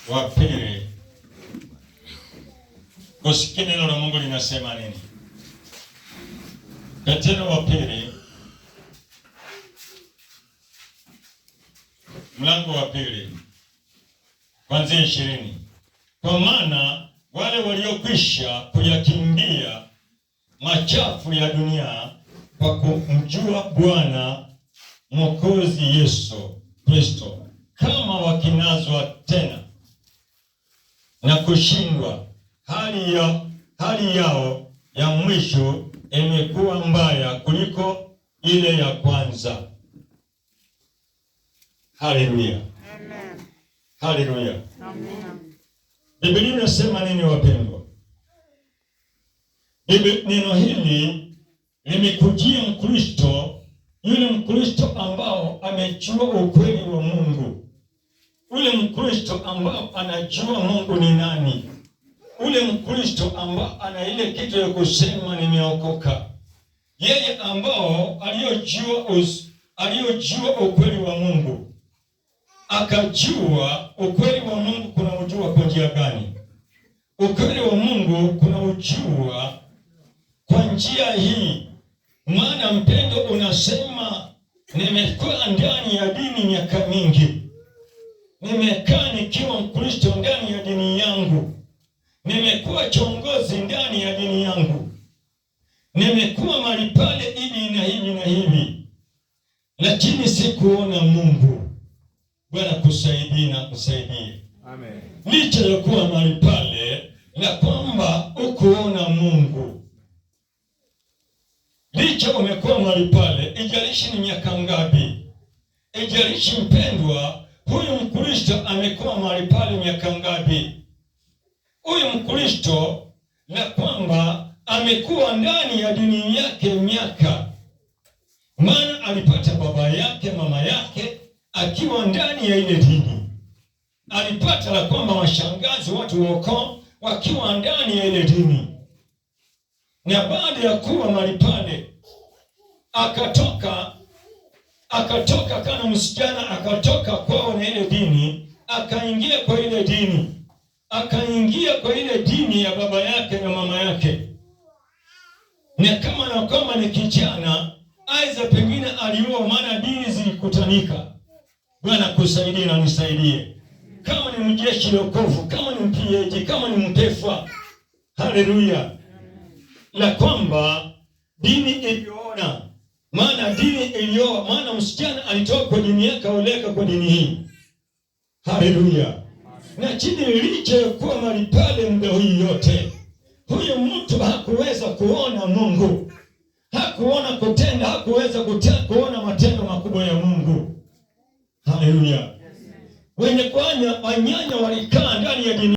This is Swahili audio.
wa pili. Usikie neno la Mungu linasema nini? Petro wa pili mlango wa pili kuanzia 20. Kwa maana wale waliokwisha kuyakimbia machafu ya dunia kwa kumjua Bwana Mwokozi Yesu Kristo, kama wakinazwa tena na kushindwa, hali yao ya mwisho imekuwa mbaya kuliko ile ya kwanza. Haleluya. Amen. Haleluya. Amen. Biblia inasema nini wapendwa? Neno hili limekujia Mkristo, yule Mkristo ambao amejua ukweli wa Mungu. Ule Mkristo ambao anajua Mungu ni nani. Ule Mkristo ambao ana ile kitu ya kusema nimeokoka. Yeye ambao aliyojua ukweli wa Mungu. Akajua ukweli wa Mungu kuna ujua kwa njia gani? Ukweli wa Mungu kuna ujua kwa njia hii. Maana mpendo unasema nimekuwa ndani ya dini miaka mingi. Nimekaa nikiwa Mkristo ndani ya dini yangu. Nimekuwa kiongozi ndani ya dini yangu. Nimekuwa mahali pale hivi na hivi na hivi. Lakini sikuona Mungu. Bwana kusaidie na kusaidie. Amen. Licha ya kuwa mahali pale na kwamba ukuona Mungu. Licha umekuwa mahali pale, ijalishi ni miaka ngapi. Ijalishi mpendwa, huyu Mkristo amekuwa mahali pale miaka ngapi. Huyu Mkristo na kwamba amekuwa ndani ya dini yake miaka. Maana alipata baba yake, mama yake akiwa ndani ya ile dini. Alipata la kwamba washangazi, watu wako wakiwa ndani ya ile dini. Na baada ya kuwa mahali pale akatoka kana msichana, akatoka kwao na ile dini, akaingia kwa ile dini. Akaingia kwa ile dini ya baba yake na mama yake. Na kama ni kijana, aiza pengine alioa, maana dini zilikutanika. Bwana kusaidie na nisaidie. Kama ni mjeshi lokofu, kama ni mpiaji, kama ni mtefa. Haleluya. La kwamba dini iliona. Maana dini ilioa, maana msichana alitoka kwa dini yake aoleka kwa dini hii. Haleluya. Na chini licha ya kuwa mahali pale muda huu yote, huyu mtu hakuweza kuona Mungu. Hakuona kutenda, hakuweza kuona matendo makubwa ya Mungu. Haleluya. Wenye wanyanya walikaa ndani ya dini